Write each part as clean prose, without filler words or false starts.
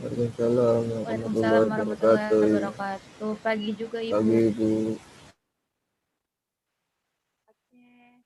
Waalaikumsalam Waalaikumsalam warahmatullahi warahmatullahi wabarakatuh. wabarakatuh. Pagi juga Ibu. Pagi Ibu. Oke,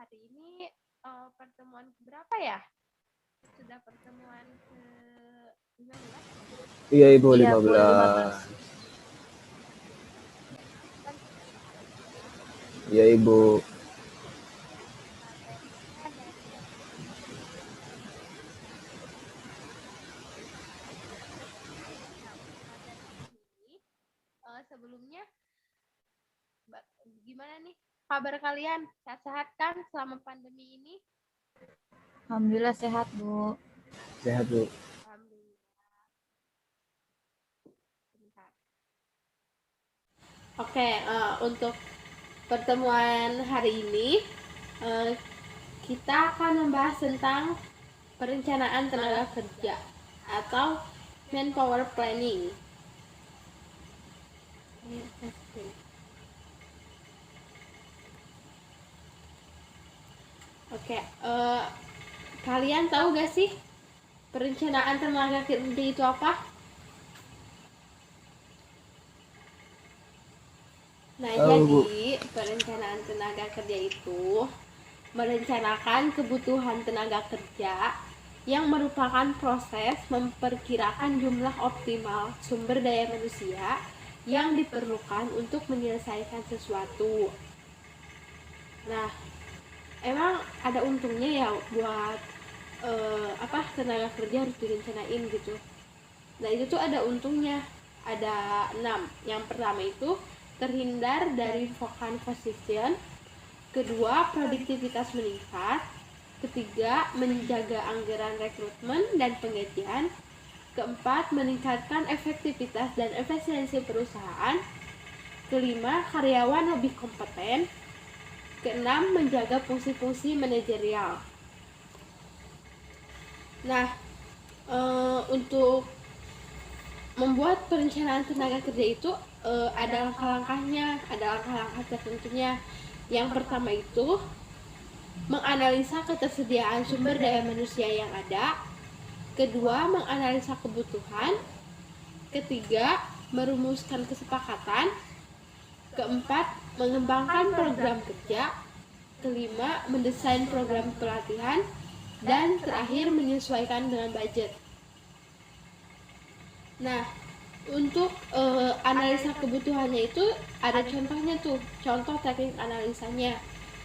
hari ini pertemuan berapa ya? Sudah pertemuan ke-15? Iya Ibu, Iya Bu, 15. 15. Kan sudah paham ya. Iya Ibu. Materinya dari nah, untuk materi ini sebelumnya gimana nih kabar kalian? Sehat-sehat kan selama pandemi ini? Alhamdulillah sehat Bu. Sehat Bu. Alhamdulillah. Bentar. Oke, untuk pertemuan hari ini kita akan membahas tentang perencanaan tenaga kerja atau manpower planning. Oke, kalian tahu gak sih perencanaan tenaga kerja itu apa? Nah, jadi perencanaan tenaga kerja itu merencanakan kebutuhan tenaga kerja yang merupakan proses memperkirakan jumlah optimal sumber daya manusia yang diperlukan untuk menyelesaikan sesuatu. Nah, emang ada untungnya ya buat tenaga kerja harus direncanain gitu. Nah, itu tuh ada untungnya. Ada 6. Yang pertama itu terhindar dari vacant position. Kedua, produktivitas meningkat. Ketiga, menjaga anggaran rekrutmen dan penggajian. Keempat, meningkatkan efektivitas dan efisiensi perusahaan. Kelima, karyawan lebih kompeten. Keenam, menjaga fungsi-fungsi manajerial. Nah, untuk membuat perencanaan tenaga kerja itu ada langkah-langkahnya, ada langkah-langkah tertentunya. Yang pertama itu menganalisa ketersediaan sumber daya manusia yang ada. Kedua, menganalisa kebutuhan. Ketiga, merumuskan kesepakatan. Keempat, mengembangkan program kerja. Kelima, mendesain program pelatihan. Dan terakhir, menyesuaikan dengan budget. Nah, untuk analisa kebutuhannya itu ada contohnya tuh, contoh teknik analisanya.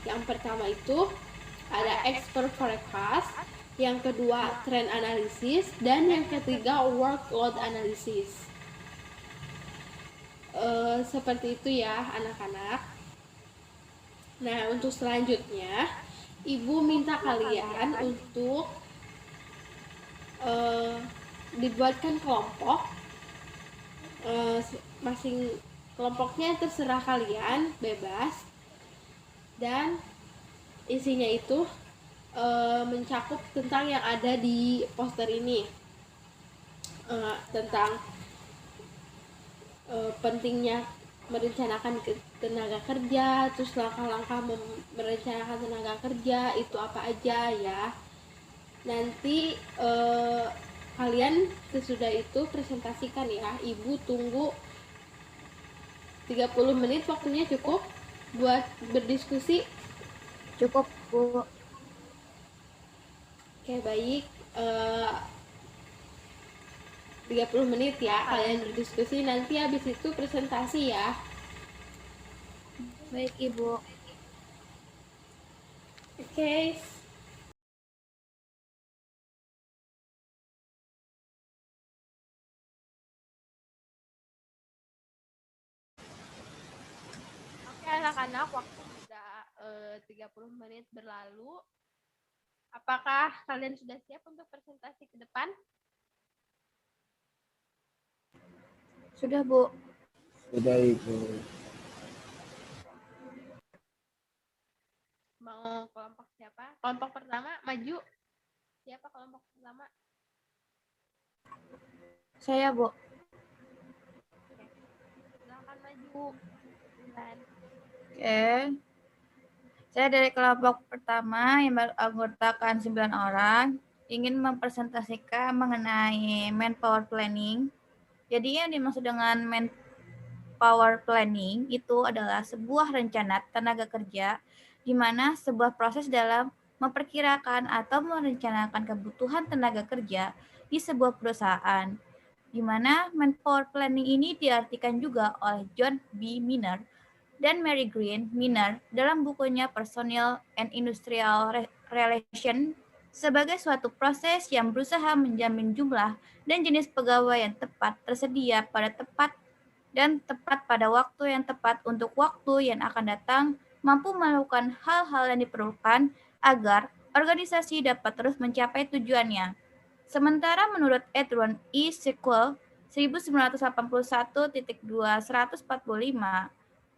Yang pertama itu ada expert forecast, yang kedua trend analysis, dan yang ketiga workload analysis. Seperti itu ya anak-anak. Nah, untuk selanjutnya Ibu minta kalian untuk dibuatkan kelompok. Masing kelompoknya terserah kalian, bebas, dan isinya itu mencakup tentang yang ada di poster ini, tentang pentingnya merencanakan tenaga kerja, terus langkah-langkah merencanakan tenaga kerja itu apa aja ya. Nanti kalian sesudah itu presentasikan ya. Ibu tunggu 30 menit, waktunya cukup buat berdiskusi? Cukup Bu. Oke, baik. 30 menit ya kalian berdiskusi, nanti habis itu presentasi ya. Baik Ibu. Oke. Oke anak-anak, waktu sudah 30 menit berlalu. Apakah kalian sudah siap untuk presentasi ke depan? Sudah Bu. Sudah Ibu. Mau kelompok siapa? Kelompok pertama maju. Siapa kelompok pertama? Saya Bu. Oke. Silakan maju. Bulan. Oke. Saya dari kelompok pertama yang beranggotakan 9 orang. ingin mempresentasikan mengenai manpower planning. Jadi yang dimaksud dengan manpower planning itu adalah sebuah rencana tenaga kerja di mana sebuah proses dalam memperkirakan atau merencanakan kebutuhan tenaga kerja di sebuah perusahaan, di mana manpower planning ini diartikan juga oleh John B. Miner dan Mary Green Miner dalam bukunya Personnel and Industrial Relation sebagai suatu proses yang berusaha menjamin jumlah dan jenis pegawai yang tepat tersedia pada tepat dan tepat pada waktu yang tepat untuk waktu yang akan datang, mampu melakukan hal-hal yang diperlukan agar organisasi dapat terus mencapai tujuannya. Sementara menurut Edward E. Sequel 1981.2.145,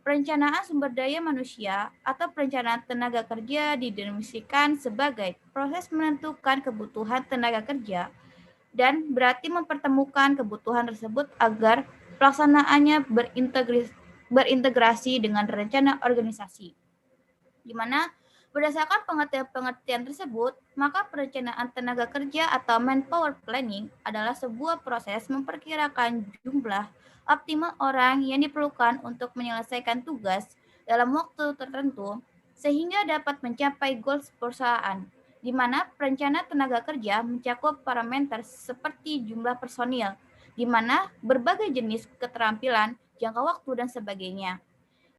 perencanaan sumber daya manusia atau perencanaan tenaga kerja didefinisikan sebagai proses menentukan kebutuhan tenaga kerja dan berarti mempertemukan kebutuhan tersebut agar pelaksanaannya berintegrasi dengan rencana organisasi. Di mana berdasarkan pengertian tersebut, maka perencanaan tenaga kerja atau manpower planning adalah sebuah proses memperkirakan jumlah optimal orang yang diperlukan untuk menyelesaikan tugas dalam waktu tertentu sehingga dapat mencapai goals perusahaan, di mana perencana tenaga kerja mencakup parameter seperti jumlah personil, di mana berbagai jenis keterampilan, jangka waktu, dan sebagainya.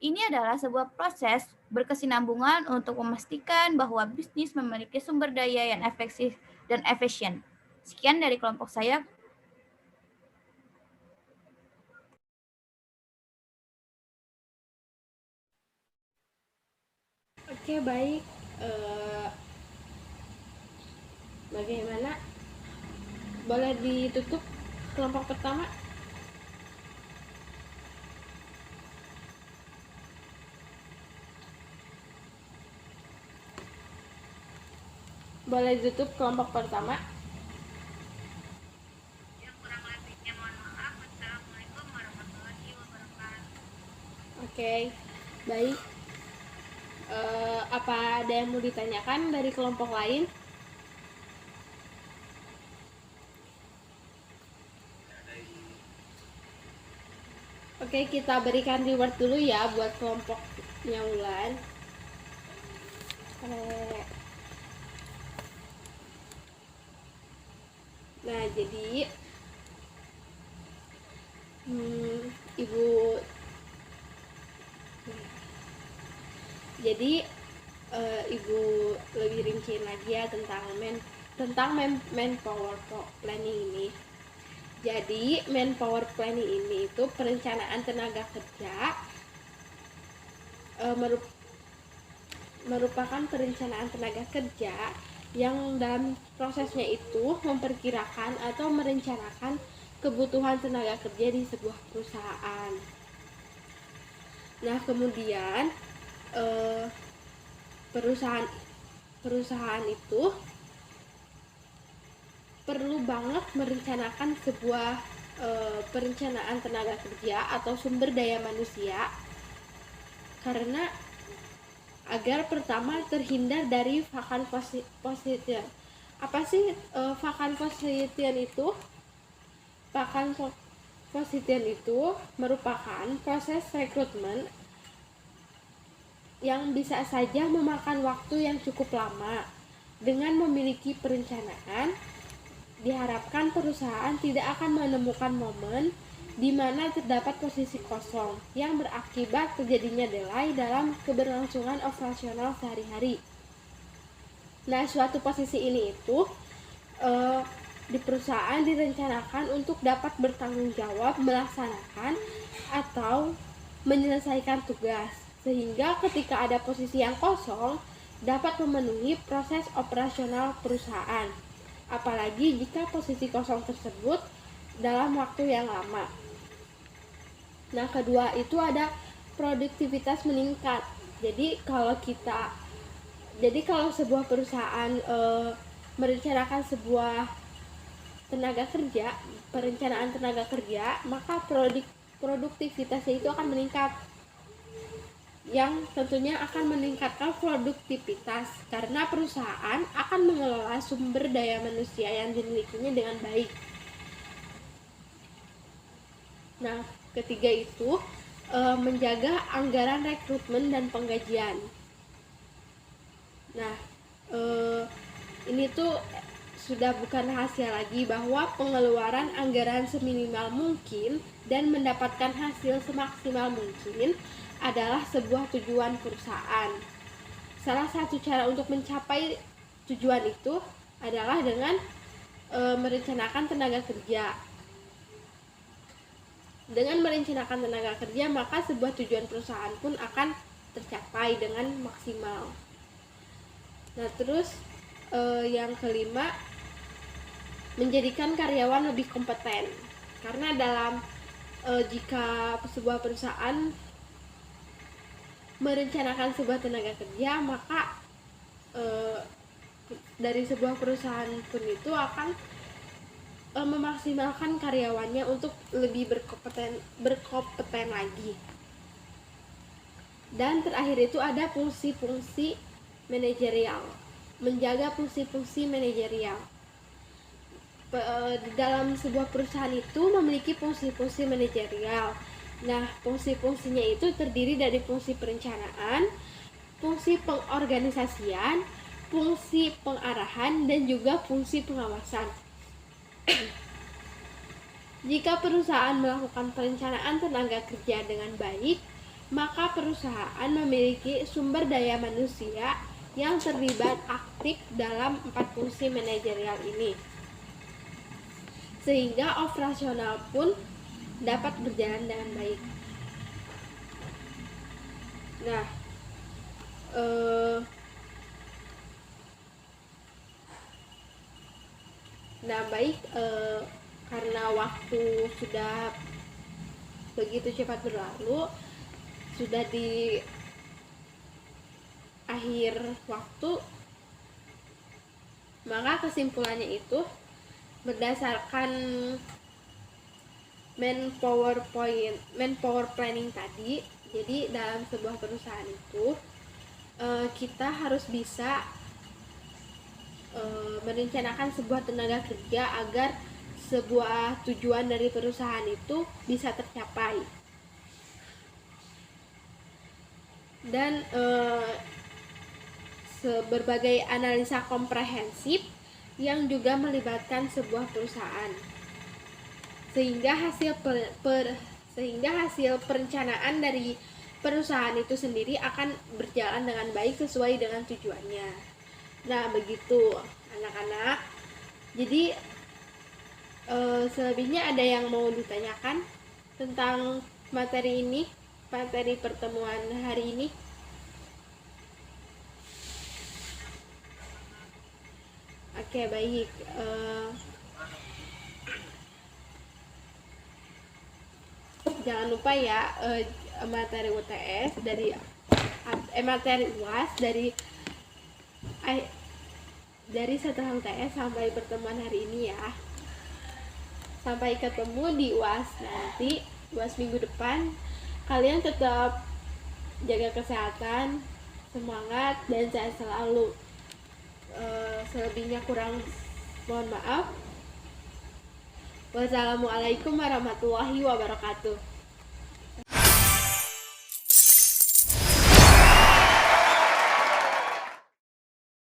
Ini adalah sebuah proses berkesinambungan untuk memastikan bahwa bisnis memiliki sumber daya yang efektif dan efisien. Sekian dari kelompok saya. Oke, baik. Bagaimana? Boleh ditutup kelompok pertama? Boleh ditutup kelompok pertama? Yang kurang lebihnya mohon maaf. Wassalamualaikum warahmatullahi wabarakatuh. Oke, baik. Apa ada yang mau ditanyakan dari kelompok lain? Oke, kita berikan reward dulu ya buat kelompoknya Wulan. Nah, jadi Ibu, jadi Ibu lebih rinciin lagi ya tentang manpower planning ini. Jadi manpower planning ini itu perencanaan tenaga kerja, merupakan perencanaan tenaga kerja yang dalam prosesnya itu memperkirakan atau merencanakan kebutuhan tenaga kerja di sebuah perusahaan. Nah, kemudian perusahaan itu perlu banget merencanakan sebuah perencanaan tenaga kerja atau sumber daya manusia, karena agar pertama terhindar dari vakan posisian. Apa sih vakan posisian itu? Vakan posisian itu merupakan proses rekrutmen yang bisa saja memakan waktu yang cukup lama. Dengan memiliki perencanaan, diharapkan perusahaan tidak akan menemukan momen di mana terdapat posisi kosong yang berakibat terjadinya delay dalam keberlangsungan operasional sehari-hari. Nah, suatu posisi ini itu di perusahaan direncanakan untuk dapat bertanggung jawab melaksanakan atau menyelesaikan tugas, sehingga ketika ada posisi yang kosong dapat memenuhi proses operasional perusahaan, apalagi jika posisi kosong tersebut dalam waktu yang lama. Nah, kedua itu ada produktivitas meningkat. Jadi kalau sebuah perusahaan merencanakan sebuah perencanaan tenaga kerja, maka produktivitasnya itu akan meningkat. yang tentunya akan meningkatkan produktivitas karena perusahaan akan mengelola sumber daya manusia yang dimilikinya dengan baik. Nah, ketiga itu menjaga anggaran rekrutmen dan penggajian. Nah, ini tuh sudah bukan rahasia lagi bahwa pengeluaran anggaran seminimal mungkin dan mendapatkan hasil semaksimal mungkin adalah sebuah tujuan perusahaan. Salah satu cara untuk mencapai tujuan itu adalah dengan merencanakan tenaga kerja. Dengan merencanakan tenaga kerja, maka sebuah tujuan perusahaan pun akan tercapai dengan maksimal. Nah, terus yang kelima, menjadikan karyawan lebih kompeten. Karena dalam jika sebuah perusahaan merencanakan sebuah tenaga kerja, maka dari sebuah perusahaan pun itu akan memaksimalkan karyawannya untuk lebih berkompeten lagi. Dan terakhir itu ada fungsi-fungsi manajerial, menjaga fungsi-fungsi manajerial. Di dalam sebuah perusahaan itu memiliki fungsi-fungsi manajerial. Nah, fungsi-fungsinya itu terdiri dari fungsi perencanaan, fungsi pengorganisasian, fungsi pengarahan, dan juga fungsi pengawasan. Jika perusahaan melakukan perencanaan tenaga kerja dengan baik, maka perusahaan memiliki sumber daya manusia yang terlibat aktif dalam 4 fungsi manajerial ini, sehingga operasional pun dapat berjalan dengan baik. Nah, baik, karena waktu sudah begitu cepat berlalu, sudah di akhir waktu, maka kesimpulannya itu berdasarkan manpower planning tadi. Jadi dalam sebuah perusahaan itu kita harus bisa merencanakan sebuah tenaga kerja agar sebuah tujuan dari perusahaan itu bisa tercapai. Dan berbagai analisa komprehensif yang juga melibatkan sebuah perusahaan, sehingga hasil perencanaan dari perusahaan itu sendiri akan berjalan dengan baik sesuai dengan tujuannya. Nah, begitu anak-anak. Jadi selebihnya ada yang mau ditanyakan tentang materi ini, materi pertemuan hari ini? Oke, baik. Jangan lupa ya, materi UTS dari materi UAS dari setelah UTS sampai pertemuan hari ini ya. Sampai ketemu di UAS nanti, UAS minggu depan. Kalian tetap jaga kesehatan, semangat, dan sehat selalu. Selebihnya kurang mohon maaf. Wassalamualaikum warahmatullahi wabarakatuh.